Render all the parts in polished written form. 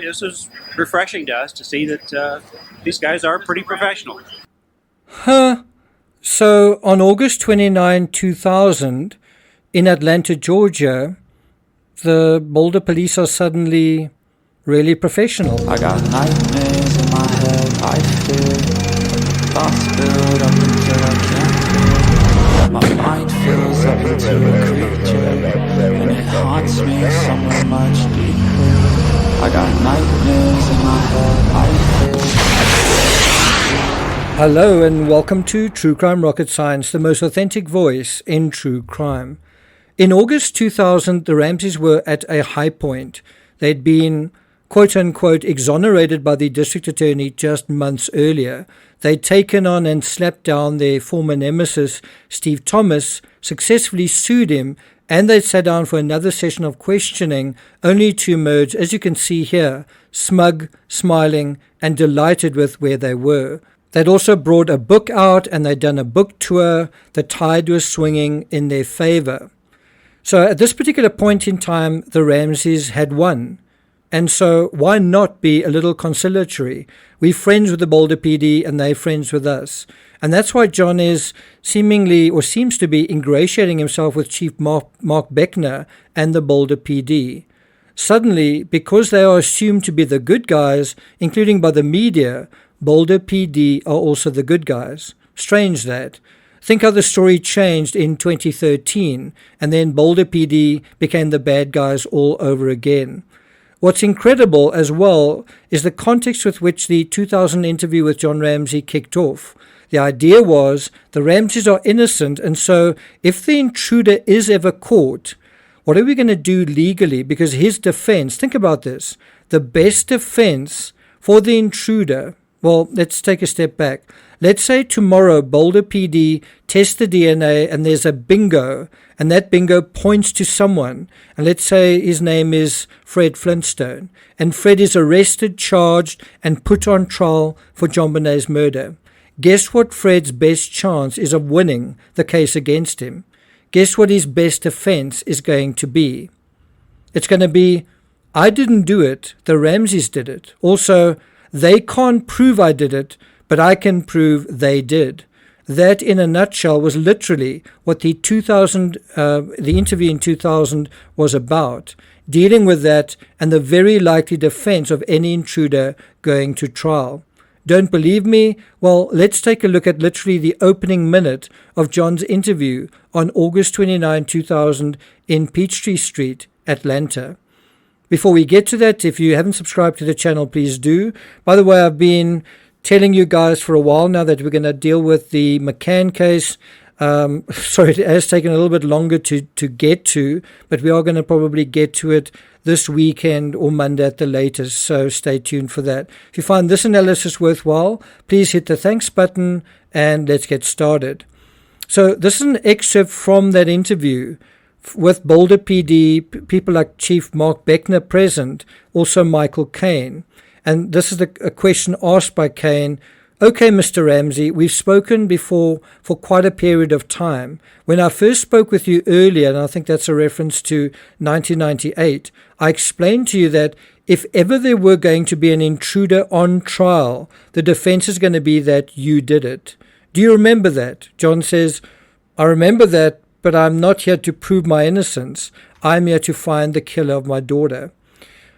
This is refreshing to us to see that these guys are pretty professional. So on August 29, 2000, in Atlanta, Georgia, the Boulder police are suddenly really professional. I got nightmares in my head, I fear thoughts build up until I can't feel. My mind fills up into a creature, and it haunts me somewhere much deeper. I got nightmares in my head, I fear. Hello and welcome to True Crime Rocket Science, the most authentic voice in true crime. In August 2000, the Ramseys were at a high point. They'd been, quote-unquote, exonerated by the district attorney just months earlier. They'd taken on and slapped down their former nemesis, Steve Thomas, successfully sued him, and they sat down for another session of questioning, only to emerge, as you can see here, smug, smiling, and delighted with where they were. They'd also brought a book out, and they'd done a book tour. The tide was swinging in their favor. So at this particular point in time, the Ramseys had won. And so why not be a little conciliatory? We're friends with the Boulder PD and they're friends with us. And that's why John is seemingly, or seems to be, ingratiating himself with Chief Mark Beckner and the Boulder PD. Suddenly, because they are assumed to be the good guys, including by the media, Boulder PD are also the good guys. Strange that. Think how the story changed in 2013, and then Boulder PD became the bad guys all over again. What's incredible as well is the context with which the 2000 interview with John Ramsey kicked off. The idea was the Ramseys are innocent, and so if the intruder is ever caught, what are we going to do legally? Because his defense, think about this, the best defense for the intruder. Well, let's take a step back. Let's say tomorrow Boulder PD tests the DNA and there's a bingo, and that bingo points to someone. And let's say his name is Fred Flintstone. And Fred is arrested, charged, and put on trial for JONBENET's murder. Guess what Fred's best chance is of winning the case against him? Guess what his best defense is going to be? It's going to be, I didn't do it, the Ramseys did it. Also, they can't prove I did it, but I can prove they did. That, in a nutshell, was literally what the interview in 2000 was about, dealing with that and the very likely defense of any intruder going to trial. Don't believe me? Well, let's take a look at literally the opening minute of John's interview on August 29, 2000 in Peachtree Street, Atlanta. Before we get to that, if you haven't subscribed to the channel, please do. By the way, I've been telling you guys for a while now that we're going to deal with the McCann case. Sorry, it has taken a little bit longer to get to, but we are going to probably get to it this weekend or Monday at the latest, so stay tuned for that. If you find this analysis worthwhile, please hit the thanks button and let's get started. So this is an excerpt from that interview with Boulder PD, people like Chief Mark Beckner present, also Michael Caine. And this is a question asked by Caine. Okay, Mr. Ramsey, we've spoken before for quite a period of time. When I first spoke with you earlier, and I think that's a reference to 1998, I explained to you that if ever there were going to be an intruder on trial, the defense is going to be that you did it. Do you remember that? John says, I remember that, but I'm not here to prove my innocence. I'm here to find the killer of my daughter.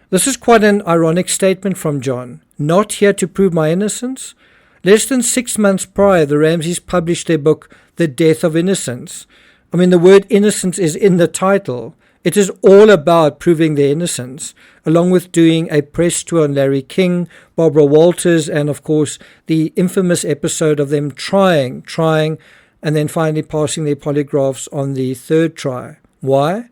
This is quite an ironic statement from John. Not here to prove my innocence? Less than 6 months prior, the Ramseys published their book, The Death of Innocence. I mean, the word innocence is in the title. It is all about proving their innocence, along with doing a press tour on Larry King, Barbara Walters, and of course, the infamous episode of them trying, and then finally passing their polygraphs on the third try. Why?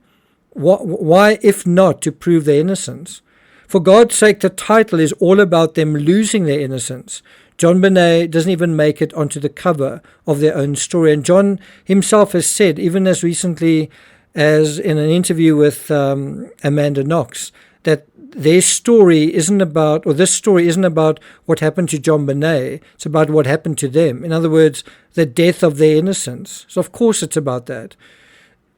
Why, if not to prove their innocence? For God's sake, the title is all about them losing their innocence. JONBENET doesn't even make it onto the cover of their own story. And John himself has said, even as recently as in an interview with Amanda Knox, that their story isn't about, or this story isn't about what happened to JONBENET. It's about what happened to them. In other words, the death of their innocence. So of course it's about that.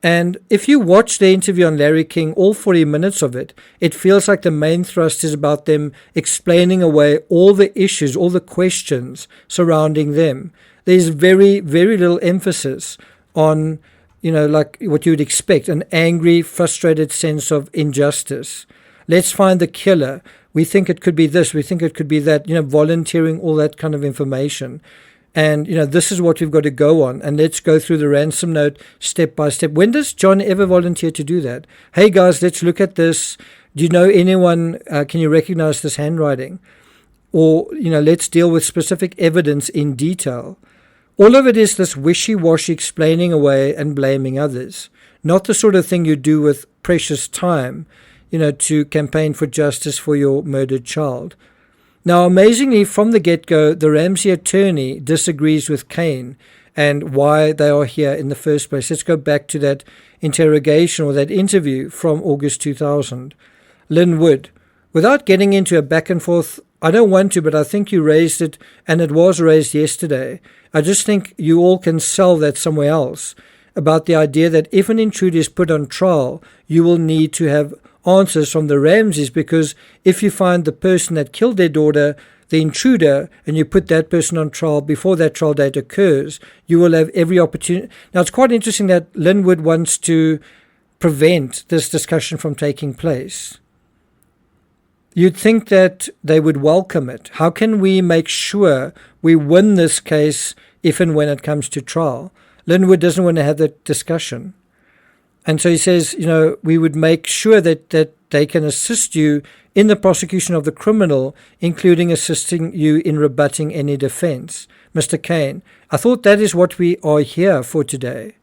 And if you watch the interview on Larry King, all 40 minutes of it, it feels like the main thrust is about them explaining away all the issues, all the questions surrounding them. There's very, very little emphasis on, like what you would expect, an angry, frustrated sense of injustice. Let's find the killer. We think it could be this. We think it could be that, volunteering all that kind of information. And, this is what we've got to go on. And let's go through the ransom note step by step. When does John ever volunteer to do that? Hey, guys, let's look at this. Do you know anyone? Can you recognize this handwriting? Or, let's deal with specific evidence in detail. All of it is this wishy-washy explaining away and blaming others. Not the sort of thing you do with precious time, to campaign for justice for your murdered child. Now, amazingly, from the get-go, the Ramsey attorney disagrees with Cain and why they are here in the first place. Let's go back to that interrogation or that interview from August 2000. Lynn Wood, without getting into a back and forth, I don't want to, but I think you raised it, and it was raised yesterday. I just think you all can sell that somewhere else, about the idea that if an intruder is put on trial, you will need to have answers from the Ramseys, because if you find the person that killed their daughter, the intruder, and you put that person on trial before that trial date occurs, you will have every opportunity. Now, it's quite interesting that Linwood wants to prevent this discussion from taking place. You'd think that they would welcome it. How can we make sure we win this case if and when it comes to trial? Linwood doesn't want to have that discussion. And so he says, we would make sure that they can assist you in the prosecution of the criminal, including assisting you in rebutting any defense. Mr. Cain, I thought that is what we are here for today.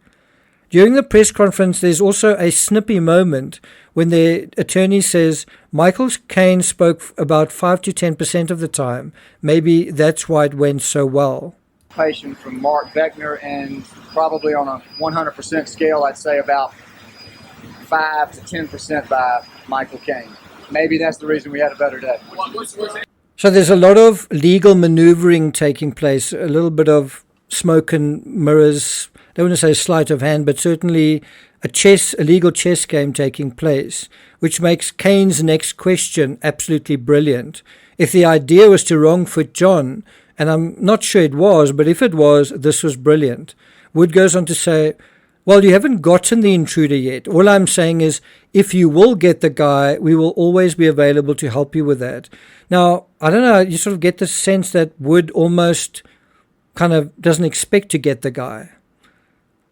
During the press conference, there's also a snippy moment when the attorney says Michael Cain spoke about 5 to 10% of the time. Maybe that's why it went so well. Patient from Mark Beckner, and probably on a 100% scale, I'd say about 5 to 10% by Michael Cain. Maybe that's the reason we had a better day. So there's a lot of legal maneuvering taking place, a little bit of smoke and mirrors. I don't want to say sleight of hand, but certainly a legal chess game taking place, which makes Cain's next question absolutely brilliant. If the idea was to wrongfoot John, and I'm not sure it was, but if it was, this was brilliant. Wood goes on to say, well, you haven't gotten the intruder yet. All I'm saying is, if you will get the guy, we will always be available to help you with that. Now, I don't know, you sort of get the sense that Wood almost kind of doesn't expect to get the guy,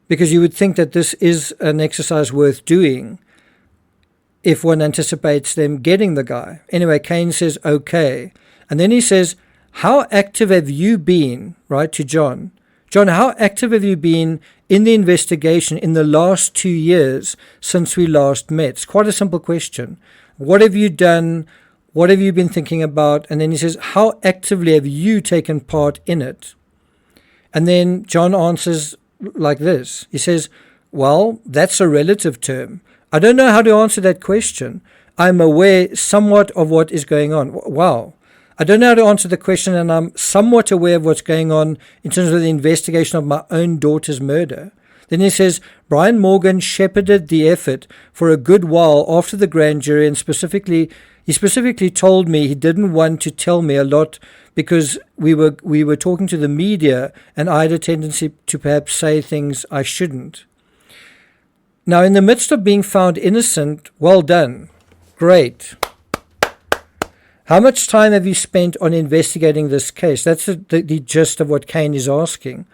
because you would think that this is an exercise worth doing if one anticipates them getting the guy. Anyway, Cain says, okay. And then he says, how active have you been, right, to John? John, how active have you been in the investigation in the last 2 years since we last met? It's quite a simple question. What have you done? What have you been thinking about? And then he says, how actively have you taken part in it? And then John answers like this. He says, well, that's a relative term. I don't know how to answer that question. I'm aware somewhat of what is going on. Wow. I don't know how to answer the question, and I'm somewhat aware of what's going on in terms of the investigation of my own daughter's murder. Then he says, Brian Morgan shepherded the effort for a good while after the grand jury, and he specifically told me he didn't want to tell me a lot because we were talking to the media, and I had a tendency to perhaps say things I shouldn't. Now, in the midst of being found innocent, well done. Great. How much time have you spent on investigating this case? That's the gist of what Cain is asking.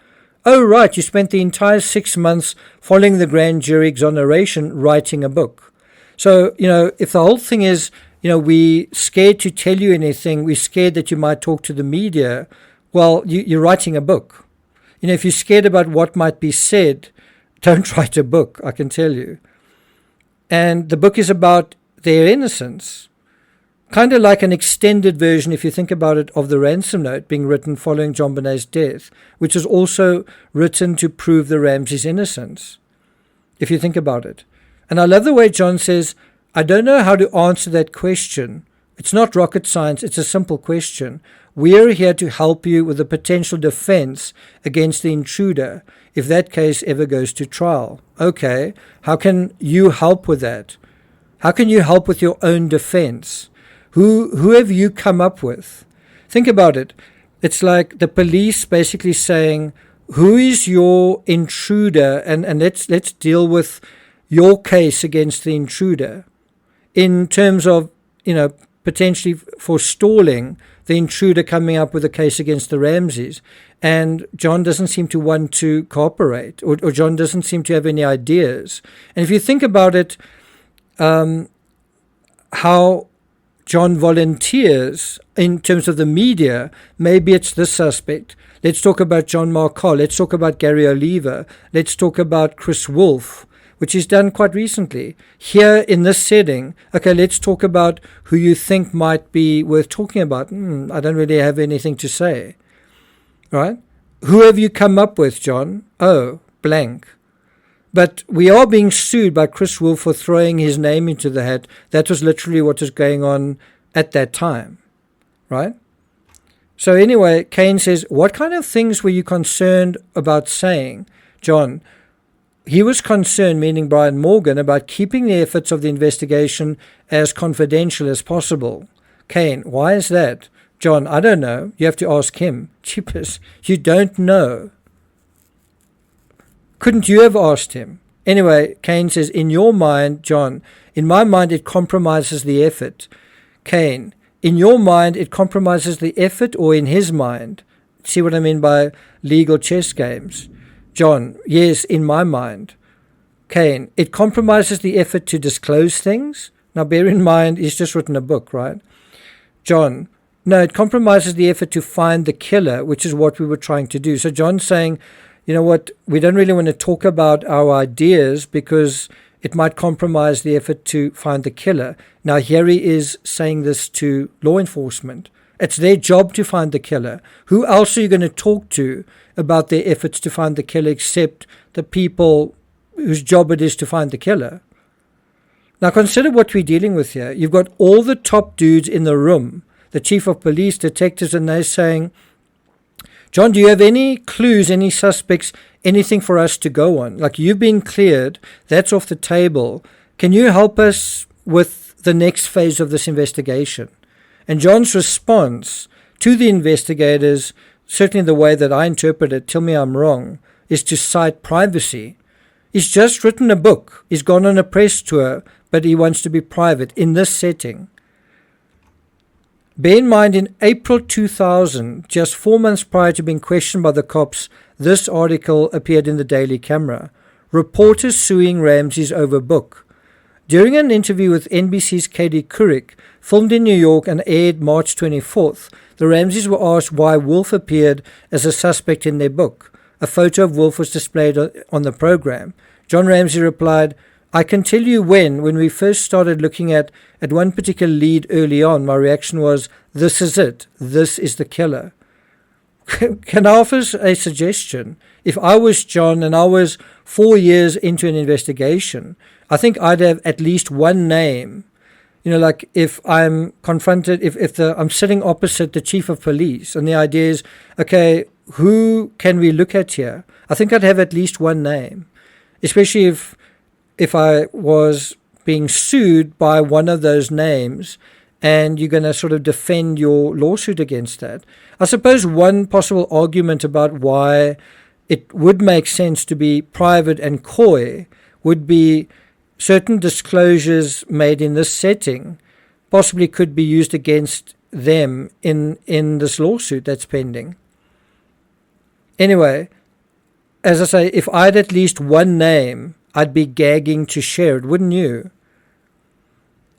Oh, right, you spent the entire 6 months following the grand jury exoneration writing a book. So, if the whole thing is, we're scared to tell you anything, we're scared that you might talk to the media, well, you're writing a book. If you're scared about what might be said, don't write a book, I can tell you. And the book is about their innocence. Kind of like an extended version, if you think about it, of the ransom note being written following JONBENET's death, which was also written to prove the Ramseys' innocence, if you think about it. And I love the way John says, I don't know how to answer that question. It's not rocket science. It's a simple question. We're here to help you with a potential defense against the intruder if that case ever goes to trial. Okay, how can you help with that? How can you help with your own defense? Who have you come up with? Think about it. It's like the police basically saying, who is your intruder? And let's deal with your case against the intruder in terms of, potentially forestalling the intruder coming up with a case against the Ramseys. And John doesn't seem to want to cooperate, or John doesn't seem to have any ideas. And if you think about it, how John volunteers in terms of the media, maybe it's this suspect. Let's talk about John Markell. Let's talk about Gary Oliver. Let's talk about Chris Wolf, which is done quite recently. Here in this setting, okay, let's talk about who you think might be worth talking about. I don't really have anything to say. Right? Who have you come up with, John? Oh, blank. But we are being sued by Chris Wolf for throwing his name into the hat. That was literally what was going on at that time. Right? So anyway, Kane says, what kind of things were you concerned about saying, John? He was concerned, meaning Brian Morgan, about keeping the efforts of the investigation as confidential as possible. Kane, why is that? John, I don't know. You have to ask him. Cheapers, you don't know. Couldn't you have asked him? Anyway, Kane says, in your mind, John, in my mind it compromises the effort. Kane, in your mind it compromises the effort, or in his mind? See what I mean by legal chess games? John, yes, in my mind. Kane, it compromises the effort to disclose things? Now bear in mind, he's just written a book, right? John, no, it compromises the effort to find the killer, which is what we were trying to do. So John's saying, you know what, we don't really want to talk about our ideas because it might compromise the effort to find the killer. Now here he is saying this to law enforcement. It's their job to find the killer. Who else are you going to talk to about their efforts to find the killer except the people whose job it is to find the killer? Now consider what we're dealing with here. You've got all the top dudes in the room, the chief of police, detectives, and they're saying, John, do you have any clues, any suspects, anything for us to go on? Like, you've been cleared, that's off the table. Can you help us with the next phase of this investigation? And John's response to the investigators, certainly the way that I interpret it, tell me I'm wrong, is to cite privacy. He's just written a book. He's gone on a press tour, but he wants to be private in this setting. Bear in mind, in April 2000, just 4 months prior to being questioned by the cops, this article appeared in the Daily Camera. Reporters suing Ramseys over book. During an interview with NBC's Katie Couric, filmed in New York and aired March 24th, the Ramseys were asked why Wolf appeared as a suspect in their book. A photo of Wolf was displayed on the program. John Ramsey replied, I can tell you when we first started looking at one particular lead early on, my reaction was, this is it. This is the killer. Can I offer a suggestion? If I was John and I was 4 years into an investigation, I think I'd have at least one name. You know, like if I'm confronted, I'm sitting opposite the chief of police and the idea is, okay, who can we look at here? I think I'd have at least one name, especially if I was being sued by one of those names and you're going to sort of defend your lawsuit against that. I suppose one possible argument about why it would make sense to be private and coy would be certain disclosures made in this setting possibly could be used against them in this lawsuit that's pending. Anyway, as I say, if I had at least one name, I'd be gagging to share it, wouldn't you?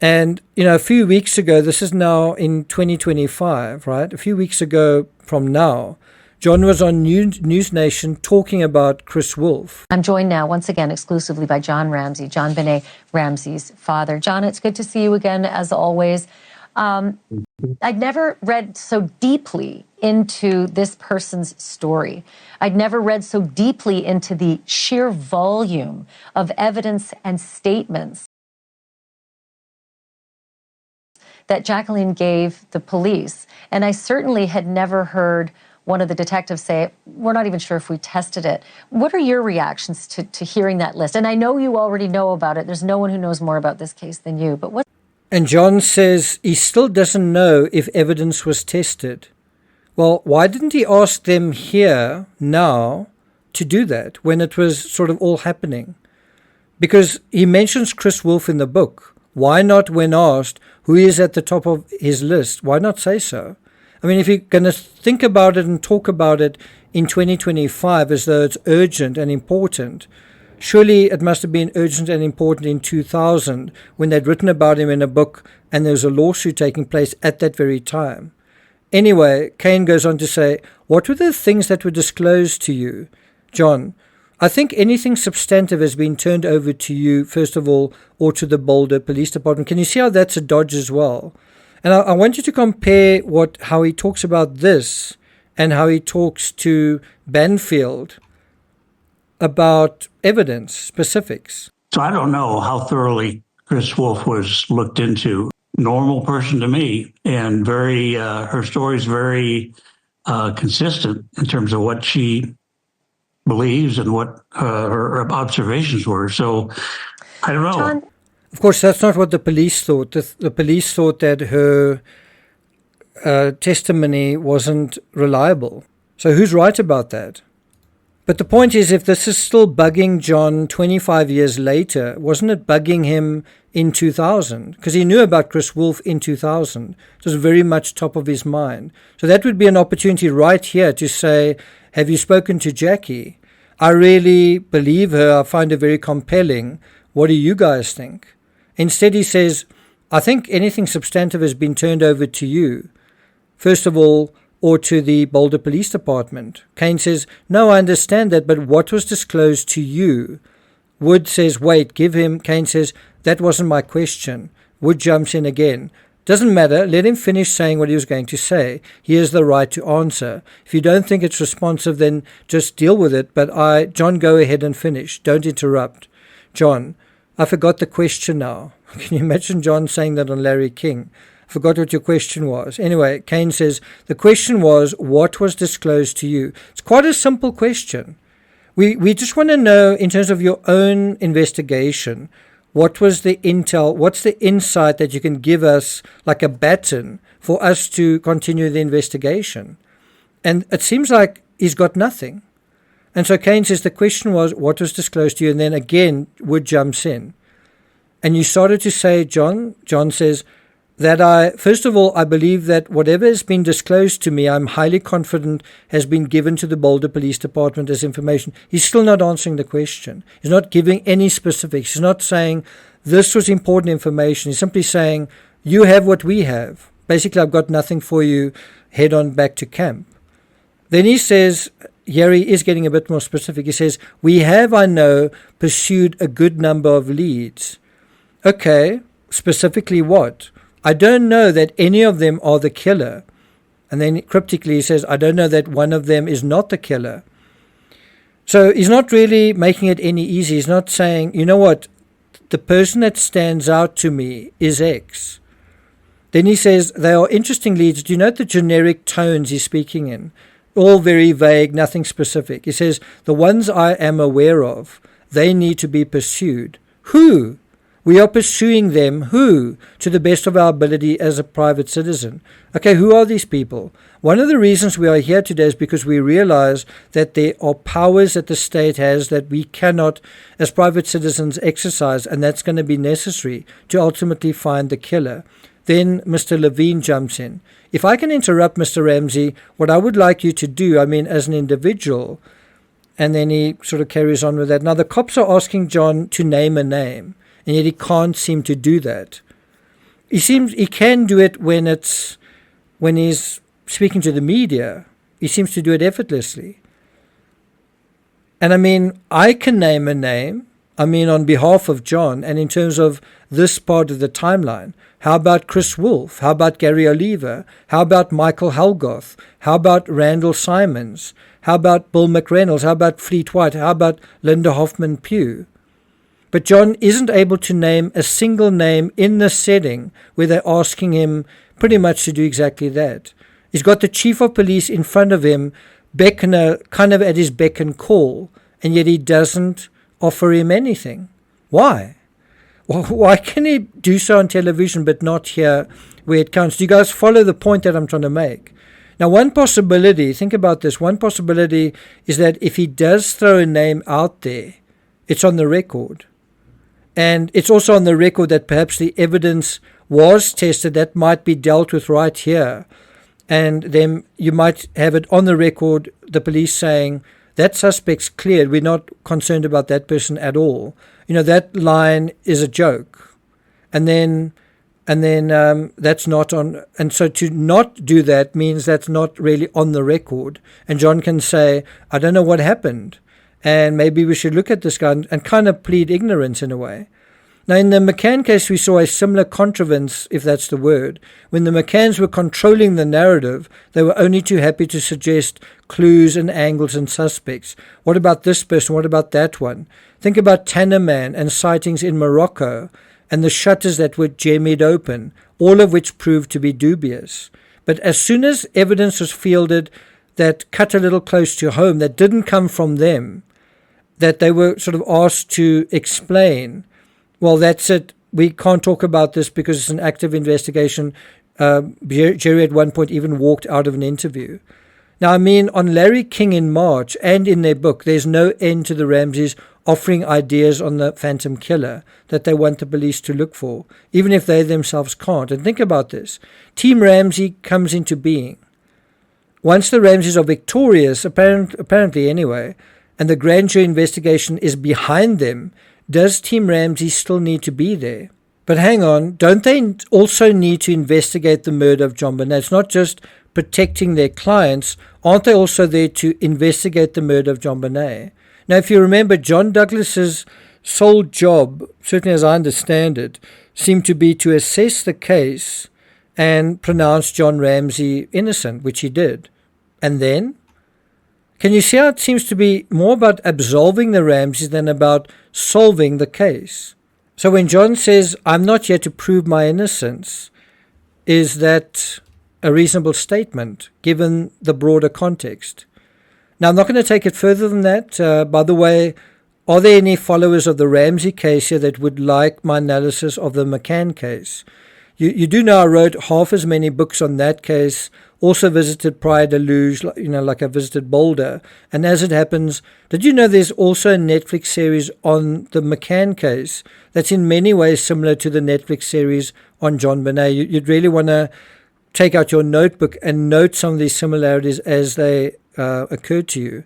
And, you know, a few weeks ago, this is now in 2025, right? A few weeks ago from now, John was on News Nation talking about Chris Wolf. I'm joined now once again exclusively by John Ramsey, JonBenet Ramsey's father. John, it's good to see you again, as always. I'd never read so deeply into this person's story. I'd never read so deeply into the sheer volume of evidence and statements that Jacqueline gave the police. And I certainly had never heard one of the detectives say, we're not even sure if we tested it. What are your reactions to hearing that list? And I know you already know about it. There's no one who knows more about this case than you. But what? And John says he still doesn't know if evidence was tested. Well, why didn't he ask them here now to do that when it was sort of all happening? Because he mentions Chris Wolf in the book. Why not, when asked who is at the top of his list, why not say so? I mean, if you're going to think about it and talk about it in 2025 as though it's urgent and important, surely it must have been urgent and important in 2000 when they'd written about him in a book and there was a lawsuit taking place at that very time. Anyway, Kane goes on to say, what were the things that were disclosed to you? John, I think anything substantive has been turned over to you, first of all, or to the Boulder Police Department. Can you see how that's a dodge as well? And I want you to compare how he talks about this and how he talks to Banfield about evidence, specifics. So I don't know how thoroughly Chris Wolf was looked into. Normal person to me, and very her story is very consistent in terms of what she believes and what her observations were. So I don't know. John? Of course, that's not what the police thought. The police thought that her testimony wasn't reliable. So who's right about that? But the point is, if this is still bugging John 25 years later, wasn't it bugging him in 2000? Because he knew about Chris Wolf in 2000. It was very much top of his mind. So that would be an opportunity right here to say, have you spoken to Jackie? I really believe her. I find her very compelling. What do you guys think? Instead, he says, I think anything substantive has been turned over to you, first of all, or to the Boulder Police Department. Kane says, no, I understand that, but what was disclosed to you? Wood says, wait, give him. Kane says, that wasn't my question. Wood jumps in again. Doesn't matter. Let him finish saying what he was going to say. He has the right to answer. If you don't think it's responsive, then just deal with it. But John, go ahead and finish. Don't interrupt. John, I forgot the question now. Can you imagine John saying that on Larry King? I forgot what your question was. Anyway, Kane says, the question was, what was disclosed to you? It's quite a simple question. We just want to know, in terms of your own investigation, what was the intel, what's the insight that you can give us, like a baton, for us to continue the investigation? And it seems like he's got nothing. And so Kane says the question was, what was disclosed to you? And then again, Wood jumps in. And you started to say, John says, that first of all, I believe that whatever has been disclosed to me, I'm highly confident has been given to the Boulder Police Department as information. He's still not answering the question. He's not giving any specifics. He's not saying this was important information. He's simply saying, you have what we have. Basically, I've got nothing for you. Head on back to camp. Then he says, here he is getting a bit more specific. He says, we have, I know, pursued a good number of leads. Okay, specifically what? I don't know that any of them are the killer. And then cryptically he says, I don't know that one of them is not the killer. So he's not really making it any easy. He's not saying, you know what, the person that stands out to me is X. Then he says, they are interesting leads. Do you note the generic tones he's speaking in? All very vague, nothing specific. He says, the ones I am aware of, they need to be pursued. Who? We are pursuing them. Who? To the best of our ability as a private citizen. Okay, who are these people? One of the reasons we are here today is because we realize that there are powers that the state has that we cannot, as private citizens, exercise, and that's going to be necessary to ultimately find the killer. Then Mr. Levine jumps in. If I can interrupt, Mr. Ramsey, what I would like you to do, as an individual, and then he sort of carries on with that. Now, the cops are asking John to name a name, and yet he can't seem to do that. He can do it when he's speaking to the media. He seems to do it effortlessly. And I can name a name, on behalf of John, and in terms of this part of the timeline. How about Chris Wolf? How about Gary Oliver? How about Michael Helgoth? How about Randall Simons? How about Bill McReynolds? How about Fleet White? How about Linda Hoffman-Pugh? But John isn't able to name a single name in this setting where they're asking him pretty much to do exactly that. He's got the chief of police in front of him, kind of at his beck and call, and yet he doesn't offer him anything. Why? Well, why can he do so on television but not here where it counts? Do you guys follow the point that I'm trying to make? Now, one possibility, think about this, one possibility is that if he does throw a name out there, it's on the record. And it's also on the record that perhaps the evidence was tested that might be dealt with right here. And then you might have it on the record, the police saying, that suspect's cleared, we're not concerned about that person at all. That line is a joke. And then that's not on. And so to not do that means that's not really on the record. And John can say, I don't know what happened. And maybe we should look at this guy and kind of plead ignorance in a way. Now, in the McCann case, we saw a similar contrivance, if that's the word. When the McCanns were controlling the narrative, they were only too happy to suggest clues and angles and suspects. What about this person? What about that one? Think about Tannerman and sightings in Morocco and the shutters that were jemmied open, all of which proved to be dubious. But as soon as evidence was fielded that cut a little close to home, that didn't come from them, that they were sort of asked to explain, well, that's it. We can't talk about this because it's an active investigation. Jerry at one point even walked out of an interview. Now, I mean, on Larry King in March and in their book, there's no end to the Ramseys offering ideas on the Phantom Killer that they want the police to look for, even if they themselves can't. And think about this. Team Ramsey comes into being. Once the Ramseys are victorious, apparently anyway, and the grand jury investigation is behind them, does Team Ramsey still need to be there? But hang on, don't they also need to investigate the murder of JONBENET? It's not just protecting their clients. Aren't they also there to investigate the murder of JONBENET? Now, if you remember, John Douglas's sole job, certainly as I understand it, seemed to be to assess the case and pronounce John Ramsey innocent, which he did. And then? Can you see how it seems to be more about absolving the Ramseys than about solving the case? So when John says, I'm not here to prove my innocence, is that a reasonable statement given the broader context? Now, I'm not going to take it further than that. By the way, are there any followers of the Ramsey case here that would like my analysis of the McCann case? You do know I wrote half as many books on that case, also visited Praia de Luz, like I visited Boulder. And as it happens, did you know there's also a Netflix series on the McCann case that's in many ways similar to the Netflix series on JONBENET? You'd really want to take out your notebook and note some of these similarities as they occur to you.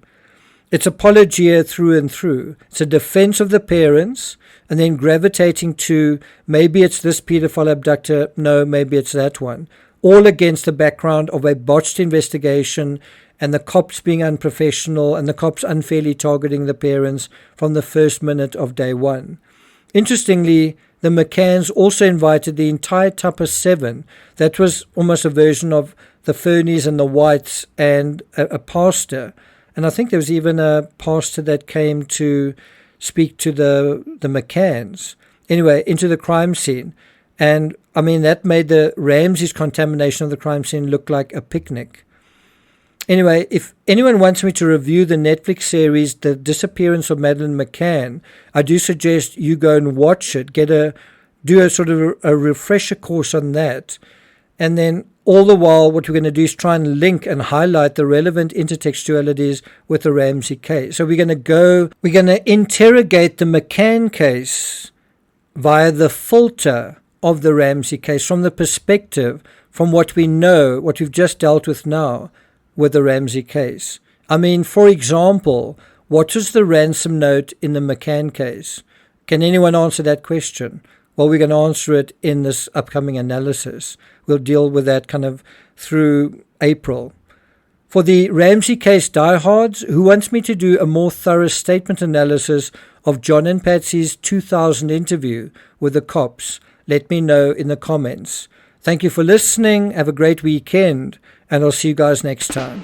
It's apologia through and through. It's a defense of the parents and then gravitating to maybe it's this pedophile abductor, no, maybe it's that one. All against the background of a botched investigation and the cops being unprofessional and the cops unfairly targeting the parents from the first minute of day one. Interestingly, the McCanns also invited the entire Tupper 7. That was almost a version of the Fernies and the Whites and a pastor. And I think there was even a pastor that came to speak to the McCanns. Anyway, into the crime scene. And, I mean, that made the Ramseys' contamination of the crime scene look like a picnic. Anyway, if anyone wants me to review the Netflix series The Disappearance of Madeleine McCann, I do suggest you go and watch it, do a sort of a refresher course on that. And then all the while, what we're going to do is try and link and highlight the relevant intertextualities with the Ramsey case. So we're going to interrogate the McCann case via the filter of the Ramsey case from the perspective, from what we know, what we've just dealt with now with the Ramsey case. I mean, for example, what was the ransom note in the McCann case? Can anyone answer that question? Well, we're going to answer it in this upcoming analysis. We'll deal with that kind of through April. For the Ramsey case diehards, who wants me to do a more thorough statement analysis of John and Patsy's 2000 interview with the cops, let me know in the comments. Thank you for listening. Have a great weekend, and I'll see you guys next time.